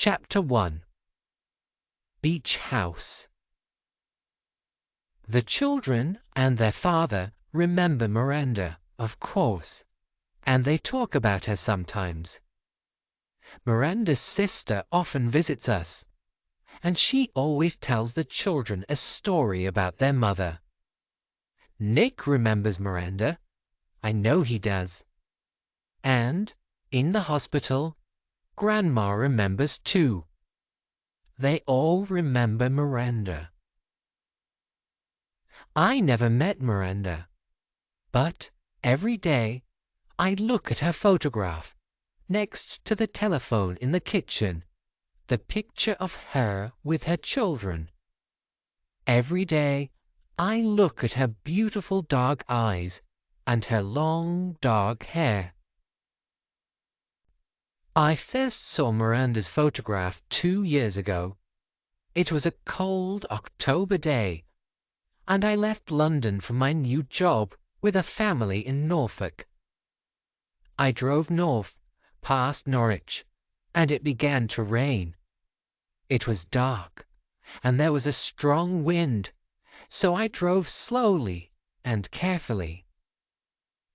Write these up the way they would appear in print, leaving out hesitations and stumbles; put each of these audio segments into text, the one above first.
Chapter 1. Beach House. The children and their father remember Miranda, of course, and they talk about her sometimes. Miranda's sister often visits us, and she always tells the children a story about their mother. Nick remembers Miranda. I know he does. And, in the hospital, Grandma remembers too. They all remember Miranda. I never met Miranda, but every day I look at her photograph next to the telephone in the kitchen, the picture of her with her children. Every day I look at her beautiful dark eyes and her long dark hair. I first saw Miranda's photograph 2 years ago. It was a cold October day, and I left London for my new job with a family in Norfolk. I drove north, past Norwich, and it began to rain. It was dark, and there was a strong wind, so I drove slowly and carefully.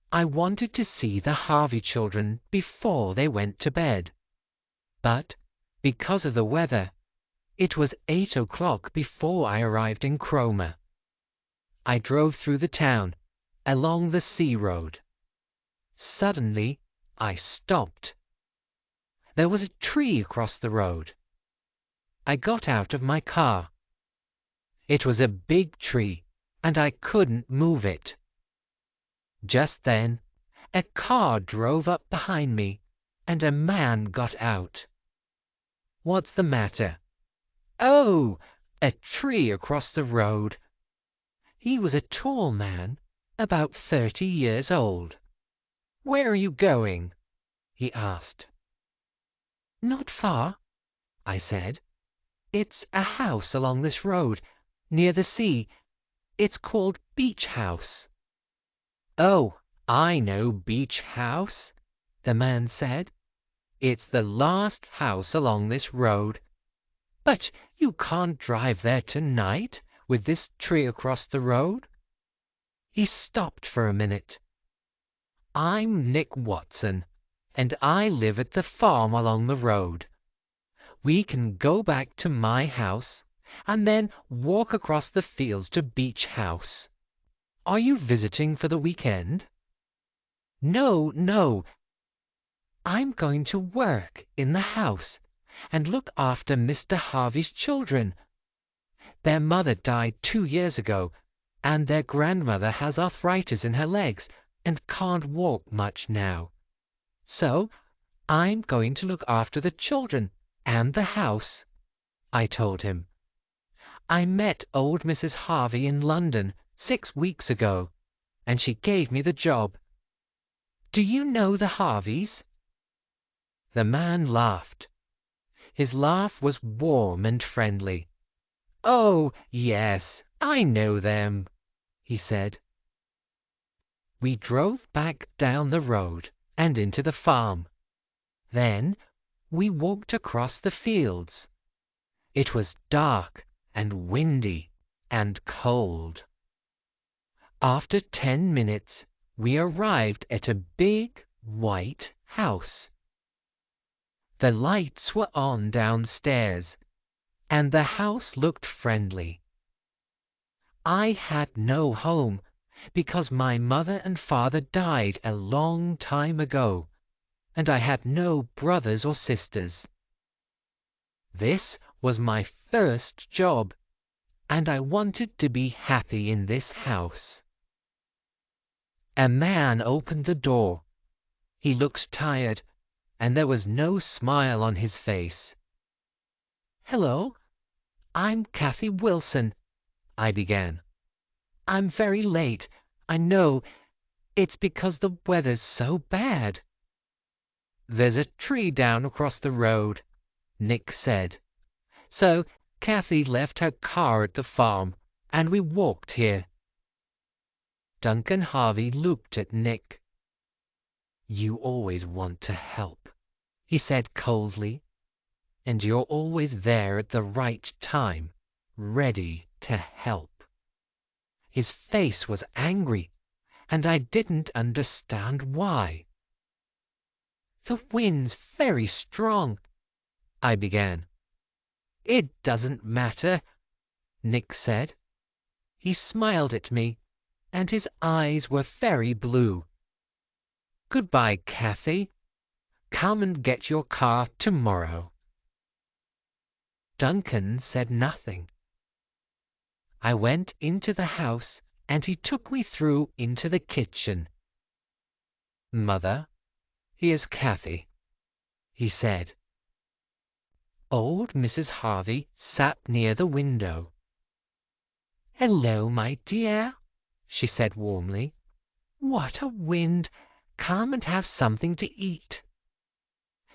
I wanted to see the Harvey children before they went to bed, but because of the weather, it was 8 o'clock before I arrived in Cromer. I drove through the town, along the sea road. Suddenly, I stopped. There was a tree across the road. I got out of my car. It was a big tree, and I couldn't move it. Just then, a car drove up behind me, and a man got out. "What's the matter?" "Oh, a tree across the road." He was a tall man, about 30 years old. "Where are you going?" he asked. "Not far," I said. "It's a house along this road, near the sea. It's called Beach House." "Oh, I know Beach House," the man said. "It's the last house along this road. But you can't drive there tonight with this tree across the road." He stopped for a minute. "I'm Nick Watson, and I live at the farm along the road. We can go back to my house and then walk across the fields to Beach House. Are you visiting for the weekend?" "No, no. I'm going to work in the house and look after Mr. Harvey's children. Their mother died 2 years ago, and their grandmother has arthritis in her legs and can't walk much now. So I'm going to look after the children and the house," I told him. "I met old Mrs. Harvey in London 6 weeks ago, and she gave me the job. Do you know the Harveys?" The man laughed. His laugh was warm and friendly. "Oh, yes, I know them," he said. We drove back down the road and into the farm. Then we walked across the fields. It was dark and windy and cold. After 10 minutes, we arrived at a big white house. The lights were on downstairs, and the house looked friendly. I had no home because my mother and father died a long time ago, and I had no brothers or sisters. This was my first job, and I wanted to be happy in this house. A man opened the door. He looked tired, and there was no smile on his face. "Hello, I'm Kathy Wilson," I began. "I'm very late, I know. It's because the weather's so bad." "There's a tree down across the road," Nick said. So Kathy left her car at the farm, and we walked here. Duncan Harvey looked at Nick. "You always want to help," he said coldly. and you're always there at the right time, ready to help." His face was angry, and I didn't understand why. "The wind's very strong," I began. "It doesn't matter," Nick said. He smiled at me, and his eyes were very blue. "Goodbye, Kathy. Come and get your car tomorrow." Duncan said nothing. I went into the house, and he took me through into the kitchen. "Mother, here's Kathy," he said. Old Mrs. Harvey sat near the window. "Hello, my dear," she said warmly. "What a wind! Come and have something to eat."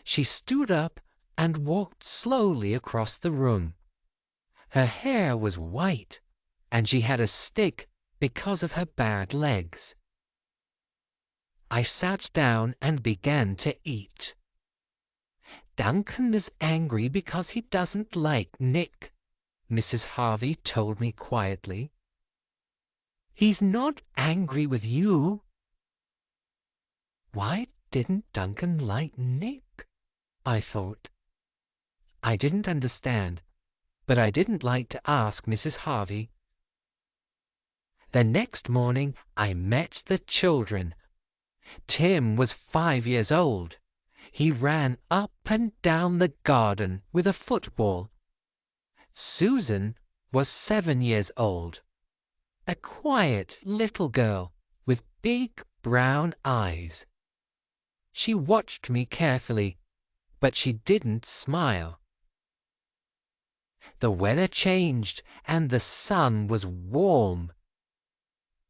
She stood up and walked slowly across the room. Her hair was white, and she had a stick because of her bad legs. I sat down and began to eat. "Duncan is angry because he doesn't like Nick," Mrs. Harvey told me quietly. "He's not angry with you." Why didn't Duncan like Nick? I thought. I didn't understand, but I didn't like to ask Mrs. Harvey. The next morning I met the children. Tim was 5 years old. He ran up and down the garden with a football. Susan was 7 years old, a quiet little girl with big brown eyes. She watched me carefully, but she didn't smile. The weather changed and the sun was warm.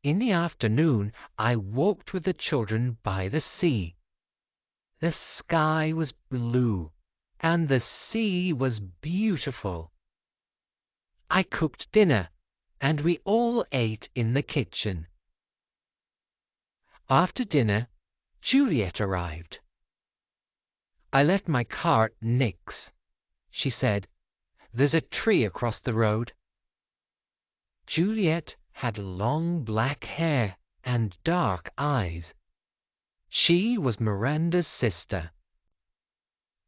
In the afternoon I walked with the children by the sea. The sky was blue and the sea was beautiful. I cooked dinner and we all ate in the kitchen. After dinner, Juliet arrived. "I left my car at Nick's," she said. "There's a tree across the road." Juliet had long black hair and dark eyes. She was Miranda's sister.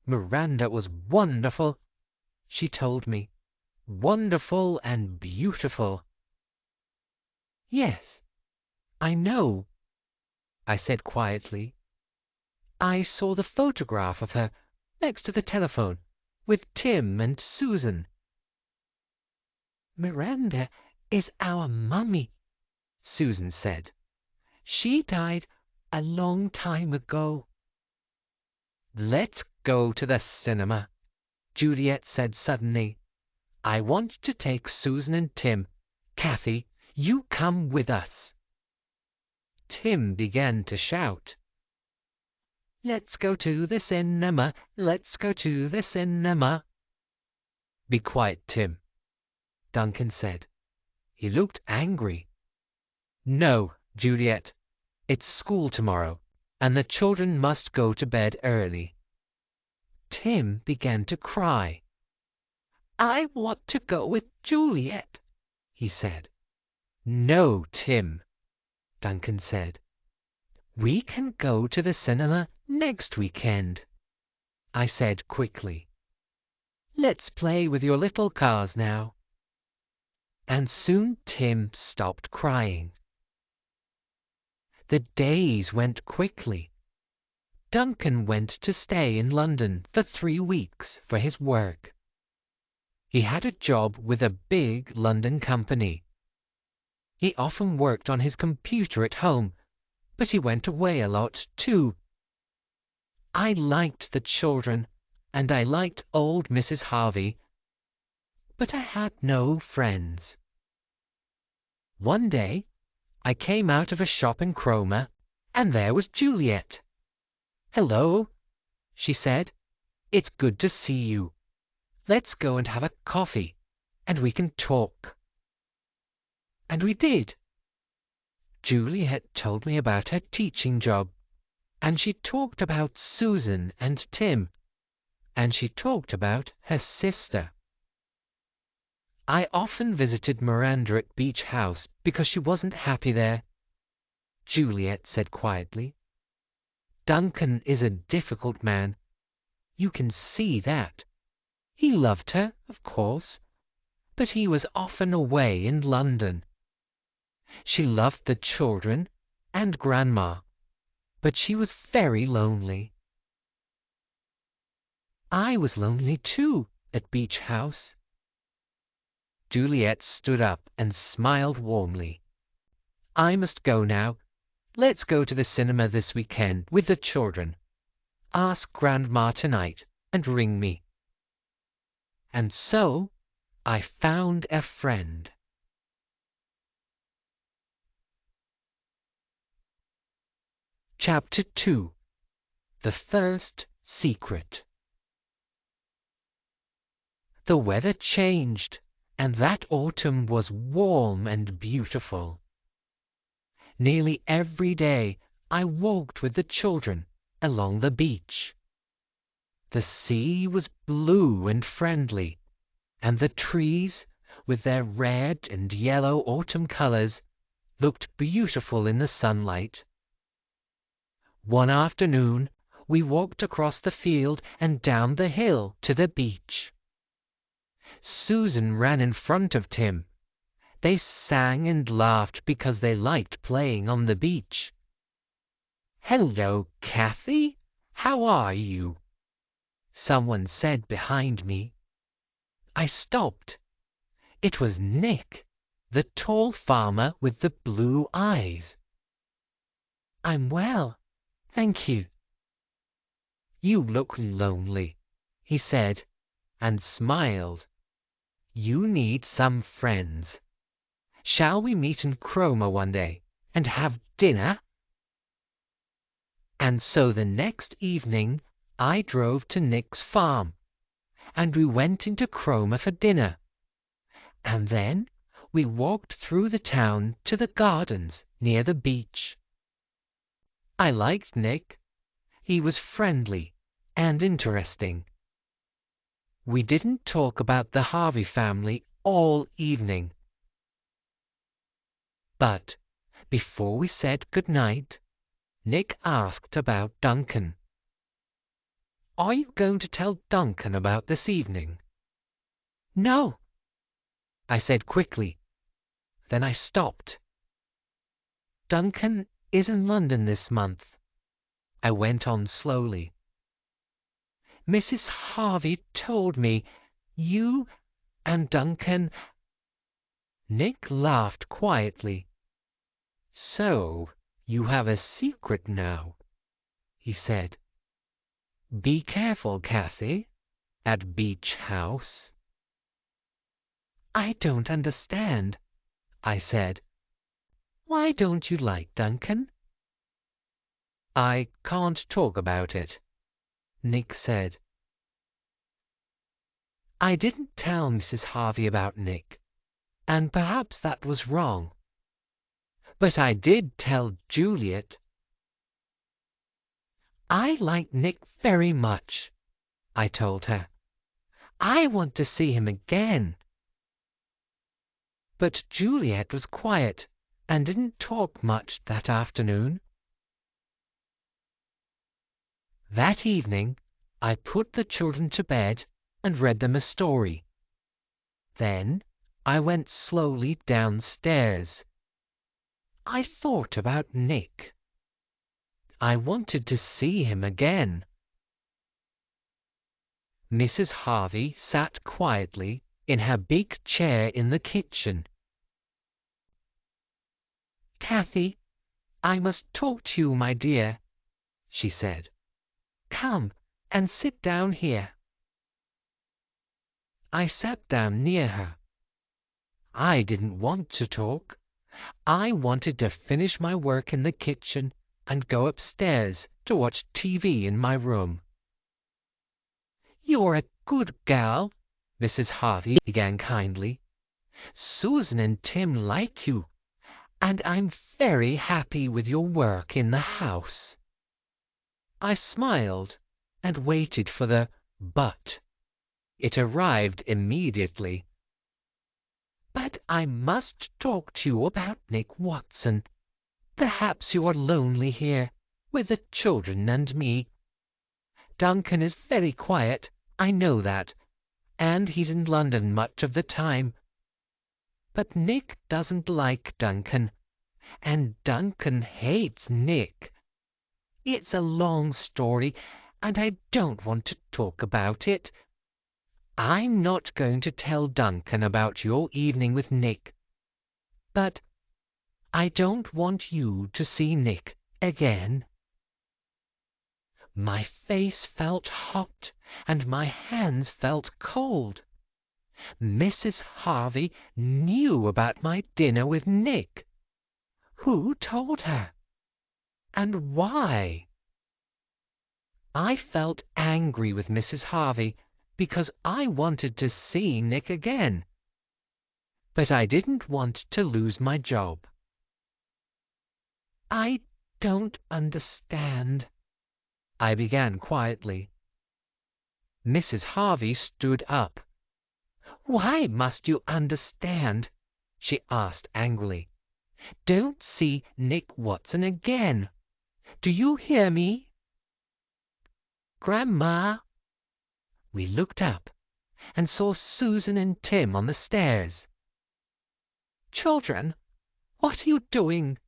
"Miranda was wonderful," she told me. "Wonderful and beautiful." "Yes, I know," I said quietly. "I saw the photograph of her next to the telephone with Tim and Susan." "Miranda is our mummy," Susan said. "She died a long time ago." "Let's go to the cinema," Juliet said suddenly. "I want to take Susan and Tim. Kathy, you come with us." Tim began to shout. "Let's go to the cinema. Let's go to the cinema." "Be quiet, Tim," Duncan said. He looked angry. "No, Juliet. It's school tomorrow, and the children must go to bed early." Tim began to cry. "I want to go with Juliet," he said. "No, Tim," Duncan said. "We can go to the cinema next weekend," I said quickly. "Let's play with your little cars now." And soon Tim stopped crying. The days went quickly. Duncan went to stay in London for 3 weeks for his work. He had a job with a big London company. He often worked on his computer at home, but he went away a lot too. I liked the children, and I liked old Mrs. Harvey, but I had no friends. One day I came out of a shop in Cromer, and there was Juliet. "Hello," she said. "It's good to see you. Let's go and have a coffee, and we can talk." And we did. Juliet told me about her teaching job, and she talked about Susan and Tim. and she talked about her sister. I often visited Miranda at Beach House because she wasn't happy there, Juliet said quietly. Duncan is a difficult man. You can see that. He loved her, of course, but he was often away in London. She loved the children and Grandma, but she was very lonely. I was lonely too at Beach House. Juliet stood up and smiled warmly. I must go now. Let's go to the cinema this weekend with the children. Ask Grandma tonight and ring me. And so I found a friend. Chapter 2. The First Secret. The weather changed, and that autumn was warm and beautiful. Nearly every day I walked with the children along the beach. The sea was blue and friendly, and the trees, with their red and yellow autumn colors, looked beautiful in the sunlight. One afternoon we walked across the field and down the hill to the beach. Susan ran in front of Tim. They sang and laughed because they liked playing on the beach. "Hello, Kathy. How are you?" someone said behind me. I stopped. It was Nick, the tall farmer with the blue eyes. "I'm well, thank you." "You look lonely," he said, and smiled. "You need some friends. Shall we meet in Cromer one day and have dinner?" And so the next evening I drove to Nick's farm, and we went into Cromer for dinner. And then we walked through the town to the gardens near the beach. I liked Nick. He was friendly and interesting. We didn't talk about the Harvey family all evening. But before we said good night, Nick asked about Duncan. "Are you going to tell Duncan about this evening?" "No," I said quickly. Then I stopped. "Duncan is in London this month," I went on slowly. "Mrs. Harvey told me you and Duncan—" Nick laughed quietly. "So you have a secret now," he said. "Be careful, Kathy, at Beach House." "I don't understand," I said. "Why don't you like Duncan?" "I can't talk about it," Nick said. I didn't tell Mrs. Harvey about Nick, and perhaps that was wrong. But I did tell Juliet. "I like Nick very much," I told her. "I want to see him again." But Juliet was quiet and didn't talk much that afternoon. That evening I put the children to bed and read them a story. Then I went slowly downstairs. I thought about Nick. I wanted to see him again. Mrs. Harvey sat quietly in her big chair in the kitchen. "Kathy, I must talk to you, my dear," she said. "Come and sit down here." I sat down near her. I didn't want to talk. I wanted to finish my work in the kitchen and go upstairs to watch TV in my room. "You're a good gal," Mrs. Harvey began kindly. "Susan and Tim like you, and I'm very happy with your work in the house." I smiled and waited for the but it arrived immediately. "But I must talk to you about Nick Watson. Perhaps you are lonely here, with the children and me. Duncan is very quiet, I know that, and he's in London much of the time. But Nick doesn't like Duncan, and Duncan hates Nick. It's a long story, and I don't want to talk about it. I'm not going to tell Duncan about your evening with Nick, but I don't want you to see Nick again." My face felt hot, and my hands felt cold. Mrs. Harvey knew about my dinner with Nick. Who told her? And why? I felt angry with Mrs. Harvey because I wanted to see Nick again, but I didn't want to lose my job. "I don't understand," I began quietly. Mrs. Harvey stood up. "Why must you understand?" she asked angrily. "Don't see Nick Watson again. Do you hear me?" "Grandma!" We looked up and saw Susan and Tim on the stairs. "Children, what are you doing?"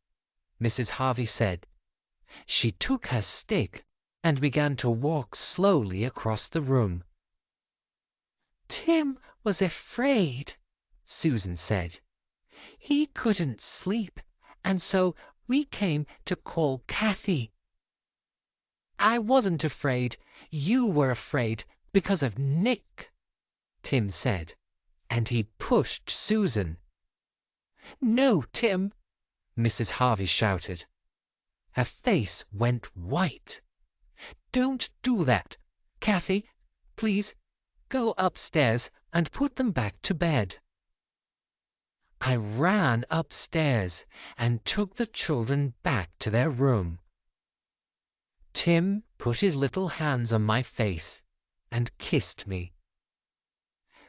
Mrs. Harvey said. She took her stick and began to walk slowly across the room. "Tim was afraid," Susan said. "He couldn't sleep, and so we came to call Kathy." "I wasn't afraid. You were afraid because of Nick," Tim said, and he pushed Susan. "No, Tim!" Mrs. Harvey shouted. Her face went white. "Don't do that. Kathy, please go upstairs and put them back to bed." I ran upstairs and took the children back to their room. Tim put his little hands on my face and kissed me.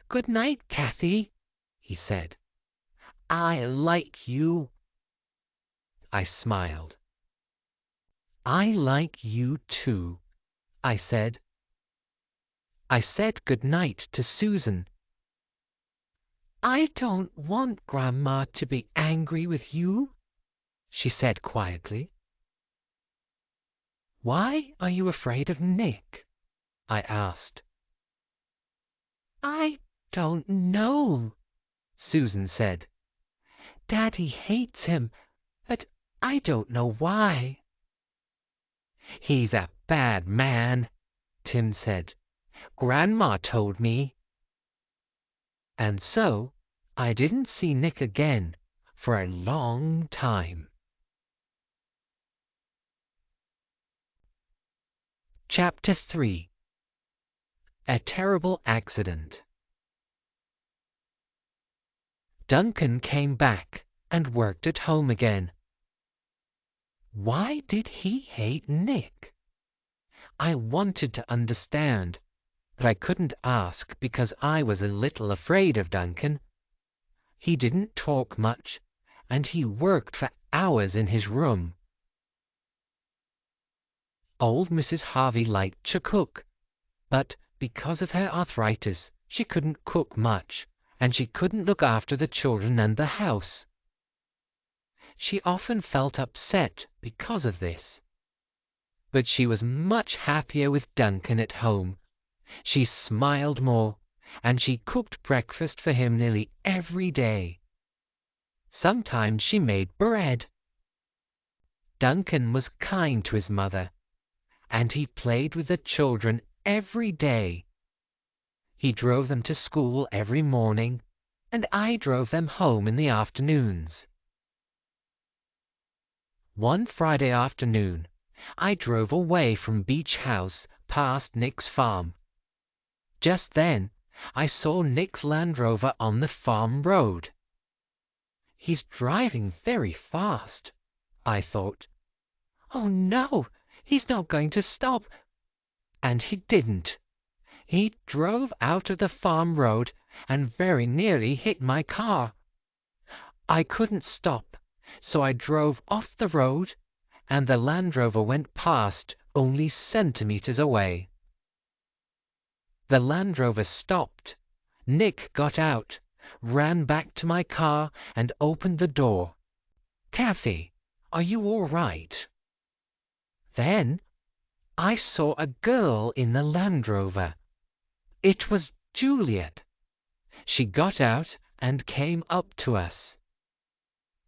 "Good night, Kathy," he said. "I like you." I smiled. "I like you too," I said. I said good night to Susan. "I don't want Grandma to be angry with you," she said quietly. "Why are you afraid of Nick?" I asked. "I don't know," Susan said. "Daddy hates him, but I don't know why." "He's a bad man," Tim said. "Grandma told me." And so I didn't see Nick again for a long time. Chapter 3. A Terrible Accident. Duncan came back and worked at home again. Why did he hate Nick? I wanted to understand, but I couldn't ask because I was a little afraid of Duncan. He didn't talk much, and he worked for hours in his room. Old Mrs. Harvey liked to cook, but because of her arthritis, she couldn't cook much, and she couldn't look after the children and the house. She often felt upset because of this. But she was much happier with Duncan at home. She smiled more, and she cooked breakfast for him nearly every day. Sometimes she made bread. Duncan was kind to his mother, and he played with the children every day. He drove them to school every morning, and I drove them home in the afternoons. One Friday afternoon, I drove away from Beach House past Nick's farm. Just then, I saw Nick's Land Rover on the farm road. "He's driving very fast," I thought. "Oh no, he's not going to stop." And he didn't. He drove out of the farm road and very nearly hit my car. I couldn't stop, so I drove off the road, and the Land Rover went past only centimeters away. The Land Rover stopped. Nick got out, ran back to my car, and opened the door. "Kathy, are you all right?" Then I saw a girl in the Land Rover. It was Juliet. She got out and came up to us.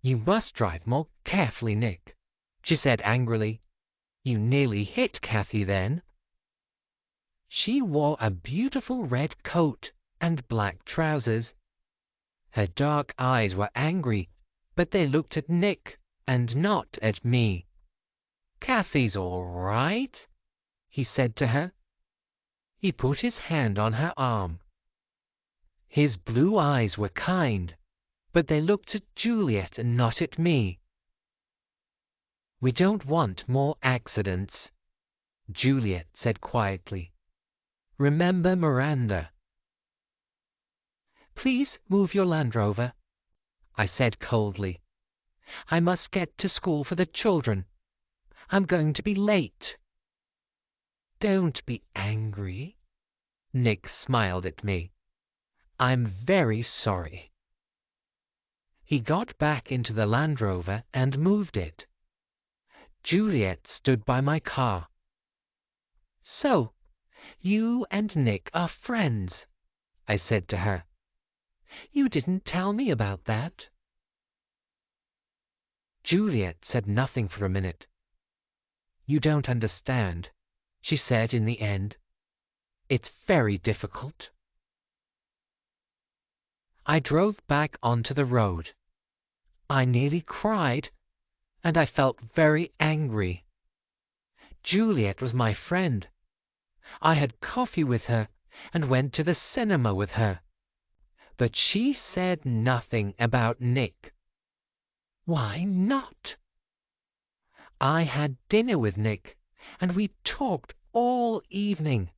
"You must drive more carefully, Nick," she said angrily. "You nearly hit Kathy then." She wore a beautiful red coat and black trousers. Her dark eyes were angry, but they looked at Nick and not at me. "Kathy's all right," he said to her. He put his hand on her arm. His blue eyes were kind, but they looked at Juliet and not at me. "We don't want more accidents," Juliet said quietly. "Remember Miranda." "Please move your Land Rover," I said coldly. "I must get to school for the children. I'm going to be late." "Don't be angry." Nick smiled at me. "I'm very sorry." He got back into the Land Rover and moved it. Juliet stood by my car. "So, you and Nick are friends," I said to her. "You didn't tell me about that." Juliet said nothing for a minute. "You don't understand," she said in the end. "It's very difficult." I drove back onto the road. I nearly cried, and I felt very angry. Juliet was my friend. I had coffee with her and went to the cinema with her. But she said nothing about Nick. Why not? I had dinner with Nick, and we talked all evening.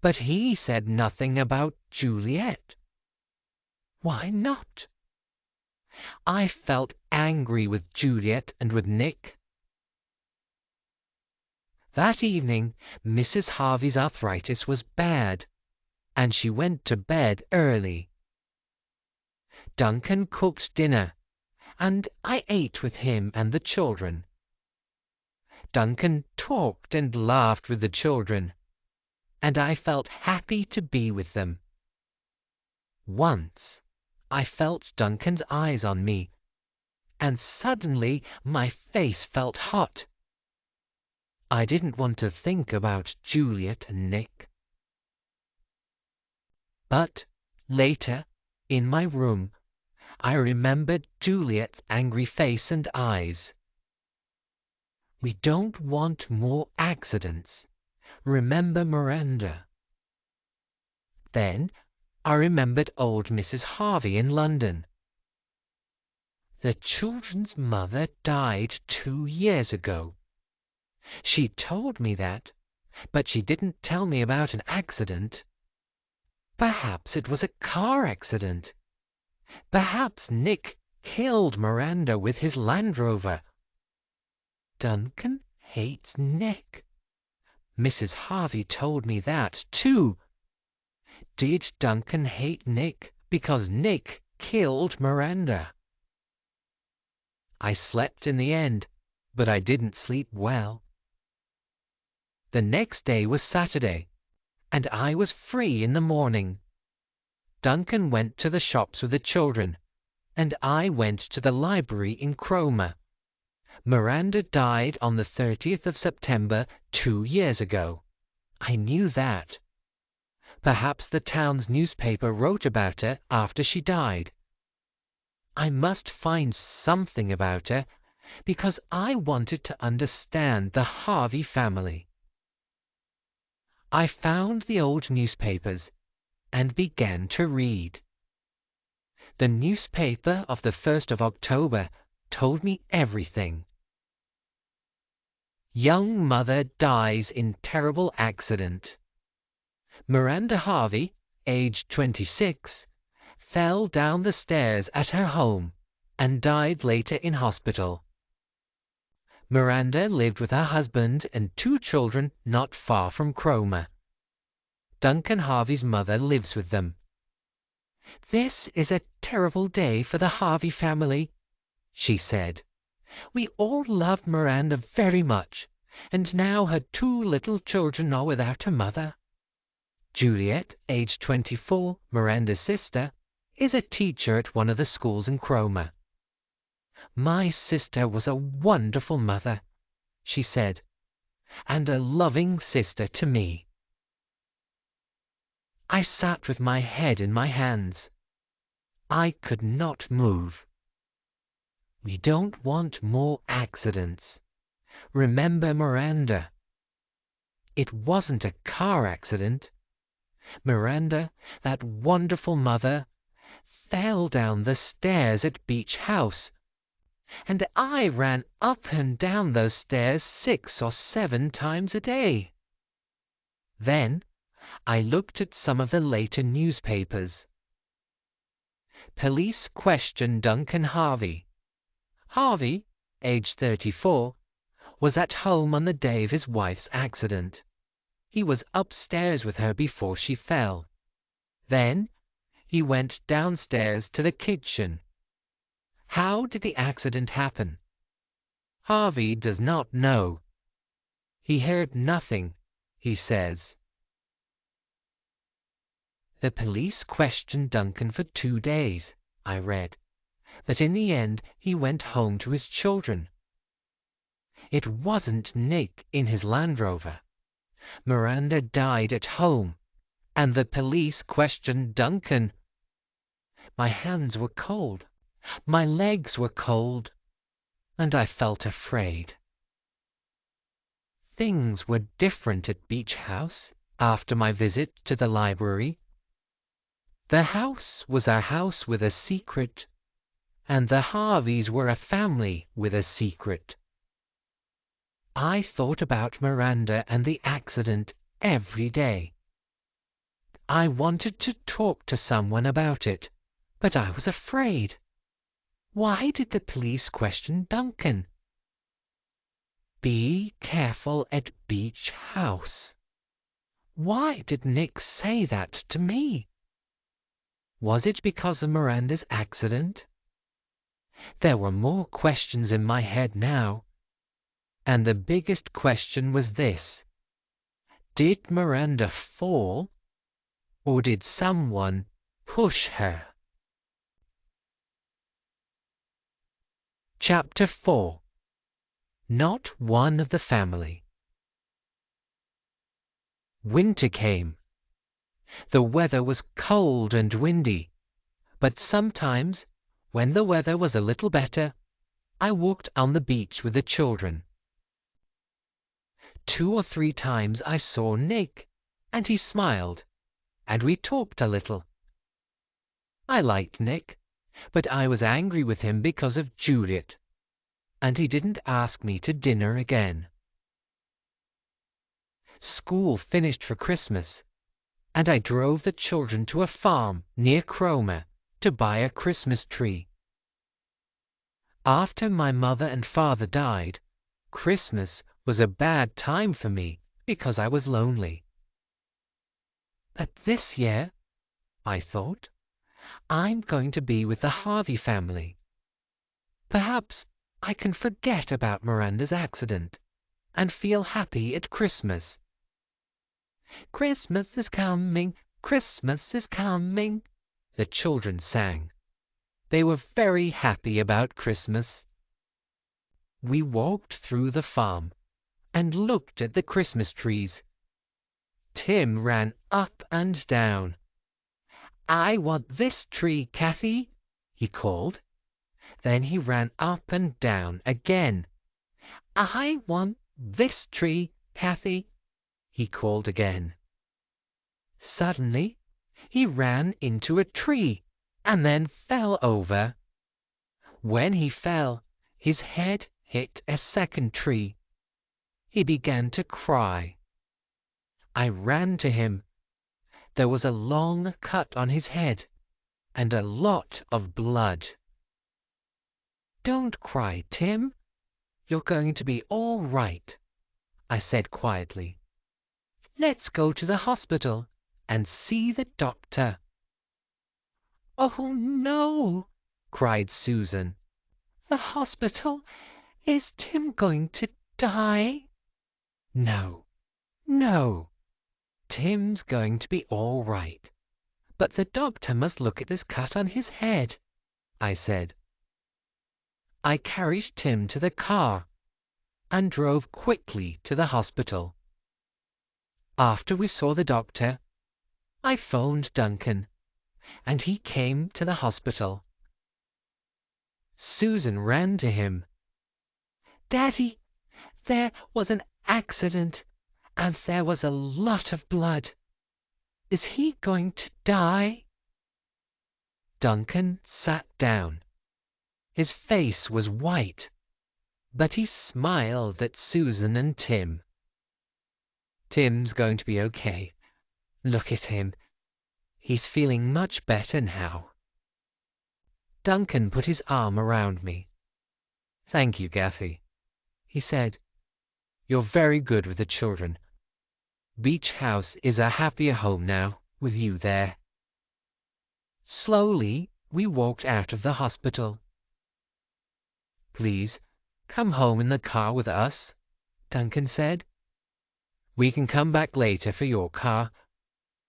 But he said nothing about Juliet. Why not? I felt angry with Juliet and with Nick. That evening, Mrs. Harvey's arthritis was bad, and she went to bed early. Duncan cooked dinner, and I ate with him and the children. Duncan talked and laughed with the children, and I felt happy to be with them. Once I felt Duncan's eyes on me, and suddenly my face felt hot. I didn't want to think about Juliet and Nick. But later, in my room, I remembered Juliet's angry face and eyes. "We don't want more accidents. Remember Miranda." Then I remembered old Mrs. Harvey in London. The children's mother died 2 years ago. She told me that, but she didn't tell me about an accident. Perhaps it was a car accident. Perhaps Nick killed Miranda with his Land Rover. Duncan hates Nick. Mrs. Harvey told me that, too. Did Duncan hate Nick because Nick killed Miranda? I slept in the end, but I didn't sleep well. The next day was Saturday, and I was free in the morning. Duncan went to the shops with the children, and I went to the library in Cromer. Miranda died on the 30th of September 2 years ago. I knew that. Perhaps the town's newspaper wrote about her after she died. I must find something about her, because I wanted to understand the Harvey family. I found the old newspapers and began to read. The newspaper of the 1st of October told me everything. Young mother dies in terrible accident. Miranda Harvey, aged 26, fell down the stairs at her home and died later in hospital. Miranda lived with her husband and 2 children not far from Cromer. Duncan Harvey's mother lives with them. "This is a terrible day for the Harvey family," she said. "We all loved Miranda very much, and now her 2 little children are without a mother." Juliet, aged 24, Miranda's sister, is a teacher at one of the schools in Cromer. "My sister was a wonderful mother," she said, "and a loving sister to me." I sat with my head in my hands. I could not move. We don't want more accidents. Remember Miranda. It wasn't a car accident. Miranda, that wonderful mother, fell down the stairs at Beach House, and I ran up and down those stairs 6 or 7 times a day. Then I looked at some of the later newspapers. Police question Duncan Harvey. Harvey, aged 34, was at home on the day of his wife's accident. He was upstairs with her before she fell. Then he went downstairs to the kitchen. How did the accident happen? Harvey does not know. He heard nothing, he says. The police questioned Duncan for 2 days, I read, but in the end he went home to his children. It wasn't Nick in his Land Rover. Miranda died at home, and the police questioned Duncan. My hands were cold, my legs were cold, and I felt afraid. Things were different at Beach House after my visit to the library. The house was a house with a secret, and the Harveys were a family with a secret. I thought about Miranda and the accident every day. I wanted to talk to someone about it, but I was afraid. Why did the police question Duncan? Be careful at Beach House. Why did Nick say that to me? Was it because of Miranda's accident? There were more questions in my head now, and the biggest question was this: did Miranda fall, or did someone push her? Chapter 4. Not one of the family. Winter came. The weather was cold and windy, but sometimes, when the weather was a little better, I walked on the beach with the children. 2 or 3 times I saw Nick, and he smiled, and we talked a little. I liked Nick, but I was angry with him because of Juliet, and he didn't ask me to dinner again. School finished for Christmas, and I drove the children to a farm near Cromer to buy a Christmas tree. After my mother and father died, Christmas was a bad time for me because I was lonely. But this year, I thought, I'm going to be with the Harvey family. Perhaps I can forget about Miranda's accident and feel happy at Christmas. "Christmas is coming, Christmas is coming," the children sang. They were very happy about Christmas. We walked through the farm and looked at the Christmas trees. Tim ran up and down. "I want this tree, Kathy," he called. Then he ran up and down again. "I want this tree, Kathy," he called again. Suddenly he ran into a tree and then fell over. When he fell, his head hit a second tree. He began to cry. I ran to him, There was a long cut on his head and a lot of blood. "Don't cry, Tim. You're going to be all right," I said quietly. "Let's go to the hospital and see the doctor." "Oh, no!" cried Susan. "The hospital? Is Tim going to die?" "No, no. Tim's going to be all right. But the doctor must look at this cut on his head," I said. I carried Tim to the car and drove quickly to the hospital. After we saw the doctor, I phoned Duncan, and he came to the hospital. Susan ran to him. "Daddy, there was an accident, and there was a lot of blood. Is he going to die?" Duncan sat down. His face was white, but he smiled at Susan and Tim. "Tim's going to be okay. Look at him. He's feeling much better now." Duncan put his arm around me. "Thank you, Kathy," he said. "You're very good with the children. Beach House is a happier home now, with you there." Slowly we walked out of the hospital. "Please come home in the car with us," Duncan said. "We can come back later for your car.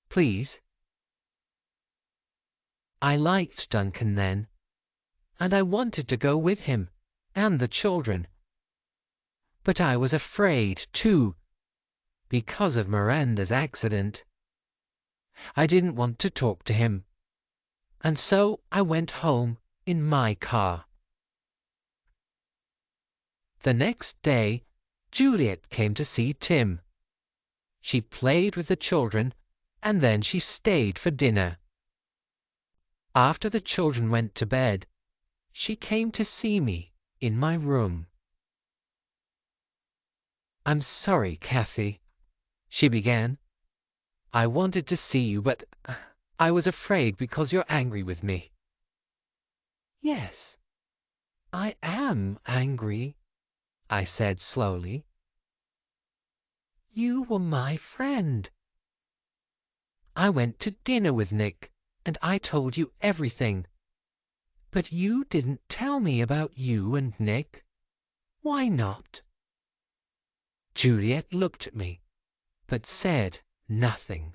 Please." I liked Duncan then, and I wanted to go with him and the children. But I was afraid, too, because of Miranda's accident. I didn't want to talk to him, and so I went home in my car. The next day, Juliet came to see Tim. She played with the children, and then she stayed for dinner. After the children went to bed, she came to see me in my room. "I'm sorry, Kathy," she began. "I wanted to see you, but I was afraid because you're angry with me." "Yes, I am angry," I said slowly. "You were my friend. I went to dinner with Nick, and I told you everything. But you didn't tell me about you and Nick. Why not?" Juliet looked at me, but said nothing.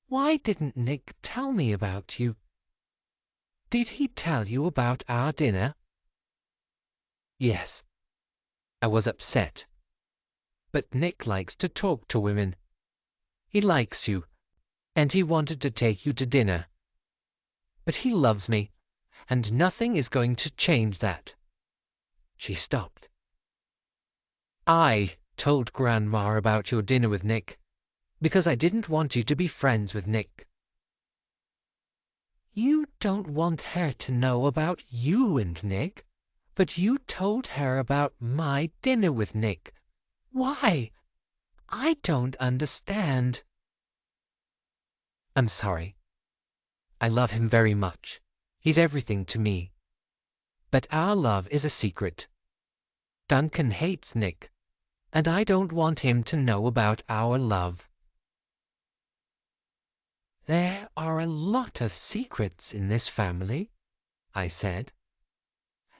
"Why didn't Nick tell me about you? Did he tell you about our dinner?" "Yes. I was upset. But Nick likes to talk to women. He likes you, and he wanted to take you to dinner. But he loves me, and nothing is going to change that." She stopped. "I told Grandma about your dinner with Nick, because I didn't want you to be friends with Nick." "You don't want her to know about you and Nick, but you told her about my dinner with Nick. Why? I don't understand." "I'm sorry. I love him very much. He's everything to me. But our love is a secret. Duncan hates Nick, and I don't want him to know about our love." "There are a lot of secrets in this family," I said.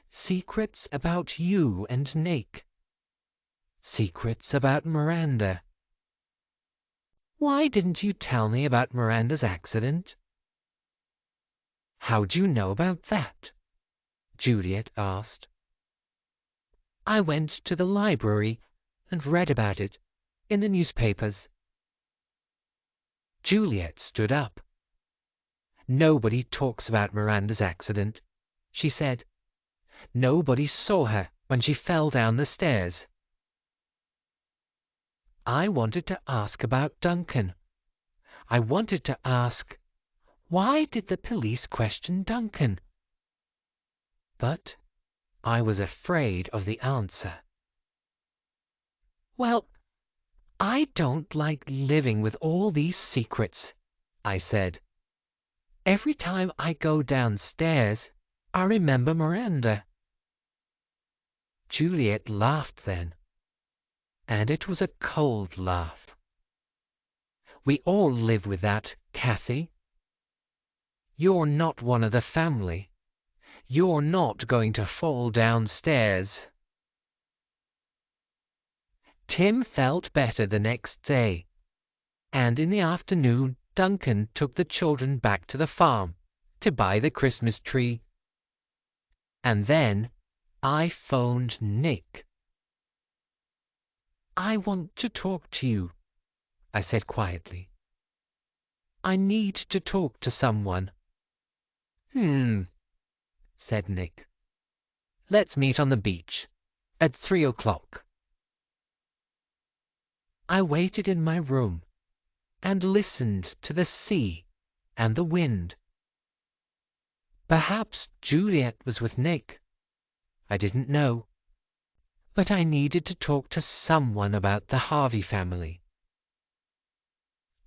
"Secrets about you and Nick. Secrets about Miranda. Why didn't you tell me about Miranda's accident?" "How'd you know about that?" Juliet asked. "I went to the library and read about it in the newspapers." Juliet stood up. "Nobody talks about Miranda's accident," she said. "Nobody saw her when she fell down the stairs." I wanted to ask about Duncan. I wanted to ask, why did the police question Duncan? But I was afraid of the answer. "Well, I don't like living with all these secrets, I said. Every time I go downstairs, I remember Miranda. Juliet laughed then, and it was a cold laugh. We all live with that, Kathy. You're not one of the family. You're not going to fall downstairs. Tim felt better the next day, and in the afternoon Duncan took the children back to the farm to buy the Christmas tree. And then I phoned Nick. I want to talk to you, I said quietly. I need to talk to someone. Said Nick. Let's meet on the beach at 3 o'clock. I waited in my room and listened to the sea and the wind. Perhaps Juliet was with Nick. I didn't know. But I needed to talk to someone about the Harvey family.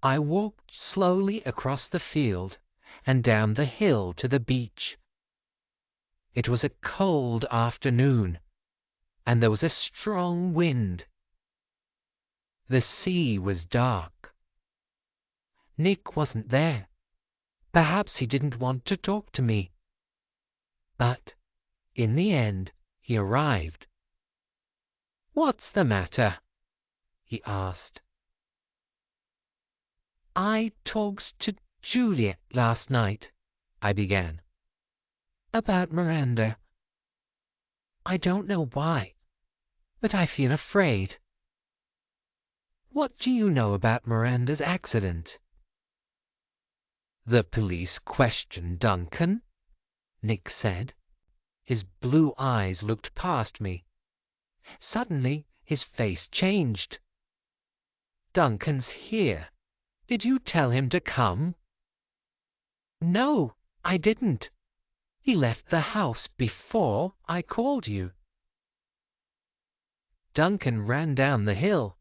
I walked slowly across the field and down the hill to the beach. It was a cold afternoon, and there was a strong wind. The sea was dark. Nick wasn't there. Perhaps he didn't want to talk to me. But in the end, he arrived. "What's the matter?" he asked. "I talked to Juliet last night," I began, "about Miranda. I don't know why, but I feel afraid." "What do you know about Miranda's accident?" "The police questioned Duncan," Nick said. His blue eyes looked past me. Suddenly his face changed. "Duncan's here. Did you tell him to come?" "No, I didn't. He left the house before I called you." Duncan ran down the hill.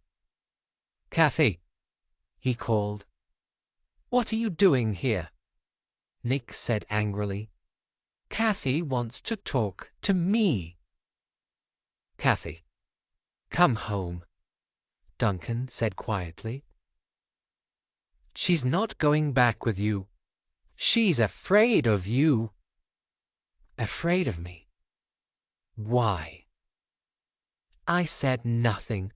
"Kathy," he called. "What are you doing here?" Nick said angrily. "Kathy wants to talk to me." "Kathy, come home," Duncan said quietly. "She's not going back with you. She's afraid of you." "Afraid of me? Why?" I said nothing.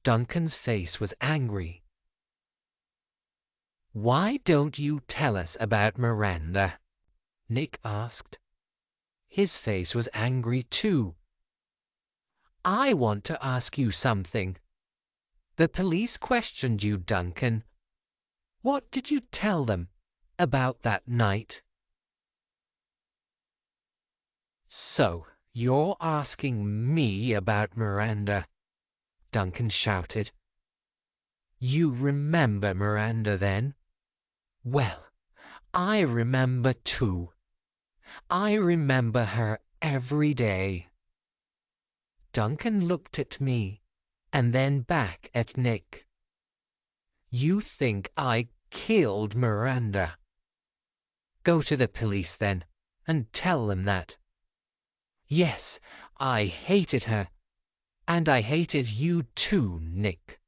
Duncan's face was angry. "Why don't you tell us about Miranda?" Nick asked. His face was angry too. "I want to ask you something. The police questioned you, Duncan. What did you tell them about that night?" "So you're asking me about Miranda?" Duncan shouted. "You remember Miranda, then? Well, I remember too. I remember her every day." Duncan looked at me and then back at Nick. "You think I killed Miranda? Go to the police, then, and tell them that. Yes, I hated her, and I hated you too, Nick.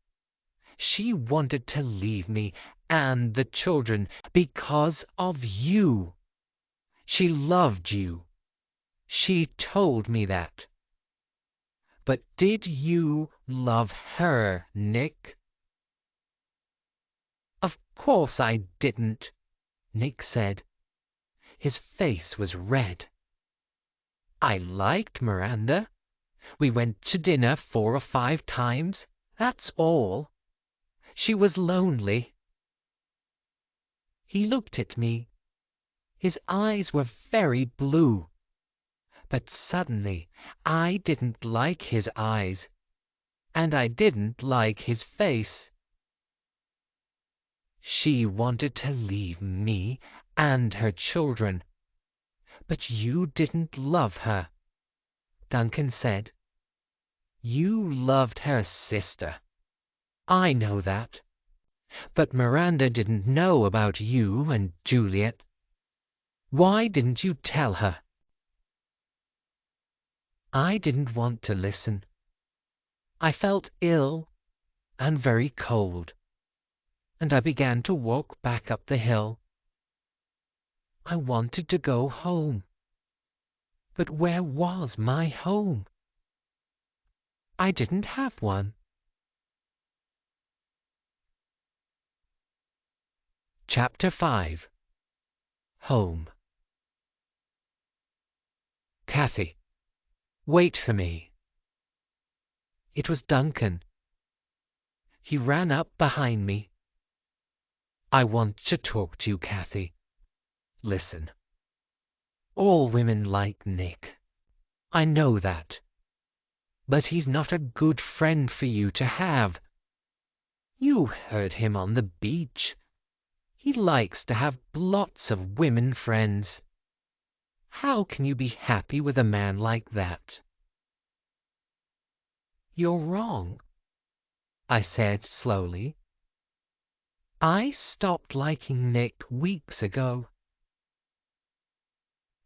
She wanted to leave me and the children because of you. She loved you. She told me that. But did you love her, Nick?" "Of course I didn't," Nick said. His face was red. "I liked Miranda. We went to dinner 4 or 5 times, that's all. She was lonely." He looked at me. His eyes were very blue. But suddenly I didn't like his eyes, and I didn't like his face. "She wanted to leave me and her children. But you didn't love her," Duncan said. "You loved her sister. I know that. But Miranda didn't know about you and Juliet. Why didn't you tell her?" I didn't want to listen. I felt ill and very cold, and I began to walk back up the hill. I wanted to go home. But where was my home? I didn't have one. Chapter 5. Home. "Kathy, wait for me." It was Duncan. He ran up behind me. "I want to talk to you, Kathy. Listen. All women like Nick. I know that. But he's not a good friend for you to have. You heard him on the beach. He likes to have lots of women friends. How can you be happy with a man like that?" "You're wrong," I said slowly. "I stopped liking Nick weeks ago.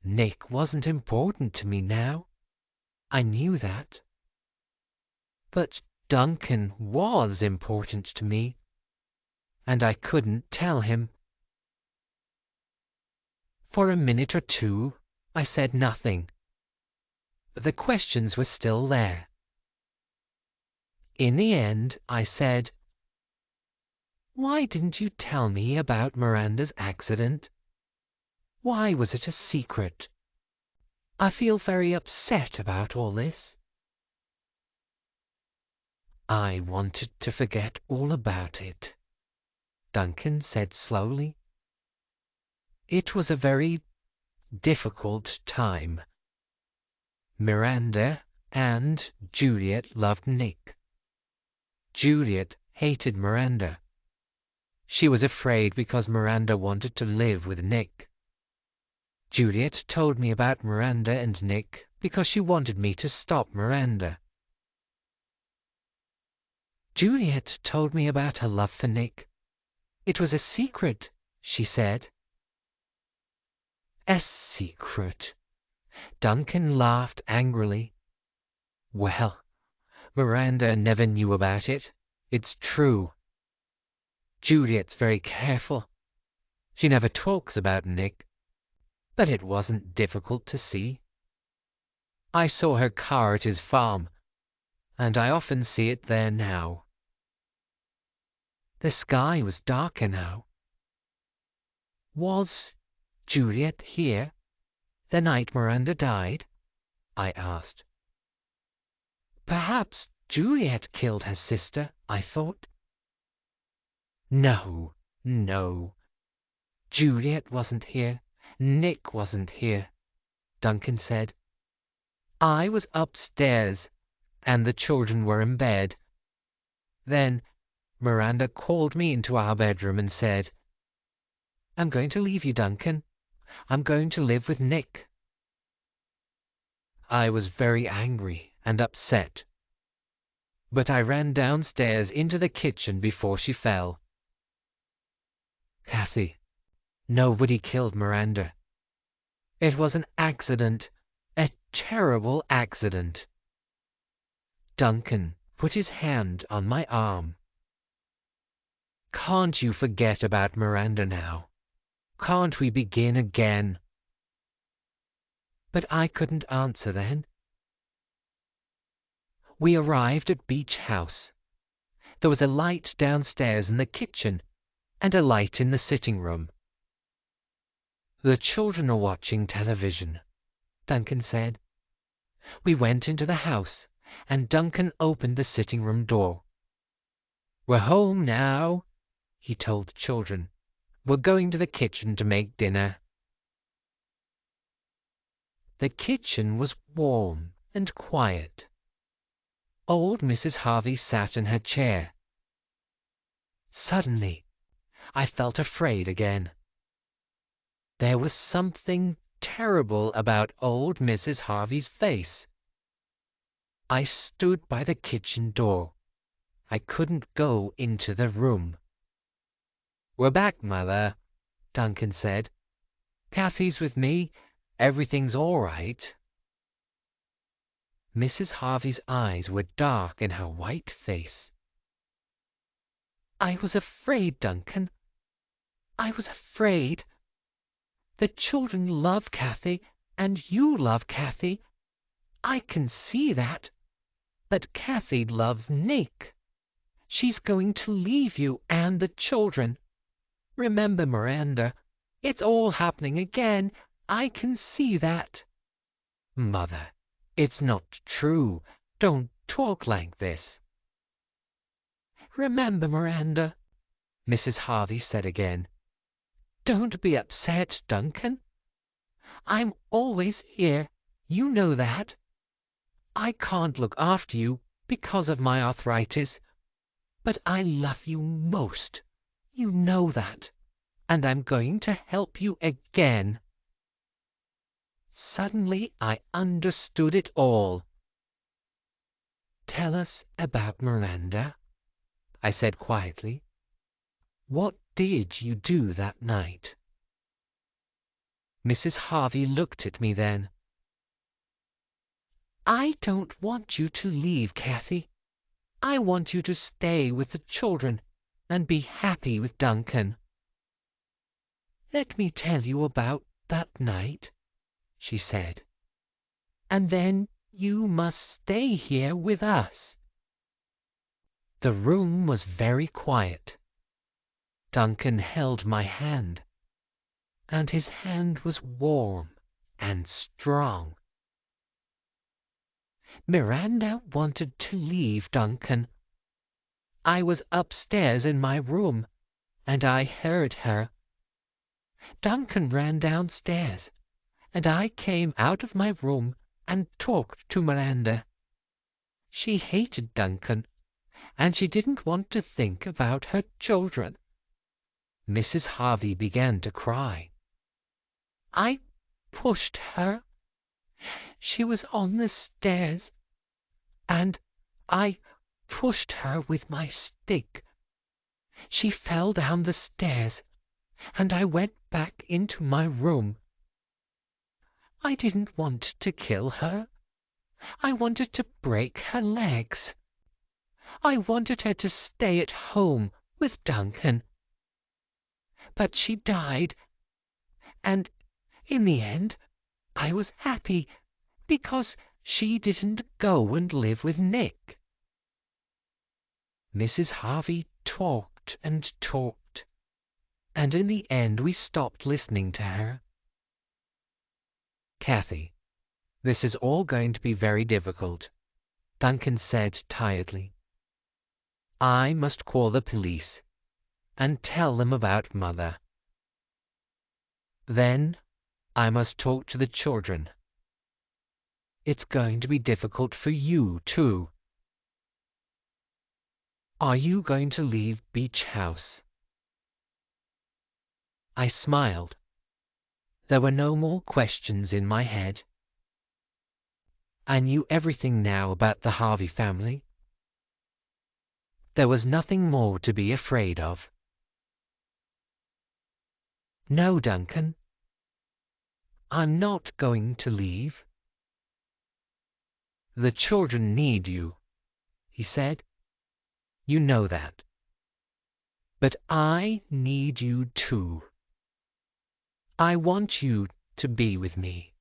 Nick wasn't important to me now. I knew that. But Duncan was important to me, and I couldn't tell him." For a minute or two I said nothing. The questions were still there. In the end I said, "Why didn't you tell me about Miranda's accident? Why was it a secret? I feel very upset about all this." "I wanted to forget all about it," Duncan said slowly. "It was a very difficult time. Miranda and Juliet loved Nick. Juliet hated Miranda. She was afraid because Miranda wanted to live with Nick. Juliet told me about Miranda and Nick because she wanted me to stop Miranda. Juliet told me about her love for Nick. It was a secret, she said." "A secret?" Duncan laughed angrily. "Well, Miranda never knew about it. It's true. Juliet's very careful. She never talks about Nick. But it wasn't difficult to see. I saw her car at his farm, and I often see it there now." The sky was darker now. "Was Juliet here the night Miranda died?" I asked. "Perhaps Juliet killed her sister," I thought. "No, no. Juliet wasn't here. Nick wasn't here," Duncan said. "I was upstairs, and the children were in bed. Then Miranda called me into our bedroom and said, 'I'm going to leave you, Duncan. I'm going to live with Nick.' I was very angry and upset, but I ran downstairs into the kitchen before she fell. Kathy, nobody killed Miranda. It was an accident, a terrible accident." Duncan put his hand on my arm. "Can't you forget about Miranda now? Can't we begin again?" But I couldn't answer then. We arrived at Beach House. There was a light downstairs in the kitchen and a light in the sitting room. "The children are watching television," Duncan said. We went into the house, and Duncan opened the sitting room door. "We're home now," he told the children. "We're going to the kitchen to make dinner." The kitchen was warm and quiet. Old Mrs. Harvey sat in her chair. Suddenly, I felt afraid again. There was something terrible about old Mrs. Harvey's face. I stood by the kitchen door. I couldn't go into the room. "We're back, Mother," Duncan said. "Kathy's with me. Everything's all right." Mrs. Harvey's eyes were dark in her white face. "I was afraid, Duncan. I was afraid. The children love Kathy, and you love Kathy. I can see that. But Kathy loves Nick. She's going to leave you and the children. Remember, Miranda, it's all happening again. I can see that." "Mother, it's not true. Don't talk like this." "Remember, Miranda," Mrs. Harvey said again. "Don't be upset, Duncan. I'm always here. You know that. I can't look after you because of my arthritis, but I love you most. You know that. And I'm going to help you again." Suddenly I understood it all. "Tell us about Miranda," I said quietly. "What did you do that night?" Mrs. Harvey looked at me then. "I don't want you to leave, Kathy. I want you to stay with the children and be happy with Duncan. Let me tell you about that night," she said, "and then you must stay here with us." The room was very quiet. Duncan held my hand, and his hand was warm and strong. Miranda wanted to leave Duncan. I was upstairs in my room, and I heard her. Duncan ran downstairs, and I came out of my room and talked to Miranda. She hated Duncan, and she didn't want to think about her children. Mrs. Harvey began to cry. I pushed her. She was on the stairs, and I pushed her with my stick. She fell down the stairs, and I went back into my room. I didn't want to kill her. I wanted to break her legs. I wanted her to stay at home with Duncan. But she died, and in the end I was happy because she didn't go and live with Nick." Mrs. Harvey talked and talked, and in the end we stopped listening to her. "Kathy, this is all going to be very difficult," Duncan said tiredly. "I must call the police and tell them about Mother. Then I must talk to the children. It's going to be difficult for you, too. Are you going to leave Beach House?" I smiled. There were no more questions in my head. I knew everything now about the Harvey family. There was nothing more to be afraid of. "No, Duncan, I'm not going to leave. The children need you," he said. "You know that. But I need you too. I want you to be with me.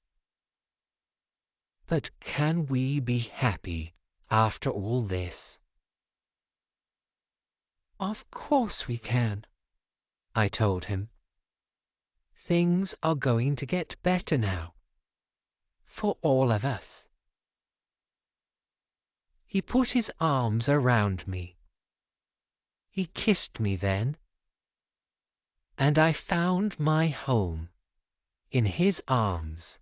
But can we be happy after all this?" "Of course we can," I told him. "Things are going to get better now, for all of us." He put his arms around me. He kissed me then, and I found my home in his arms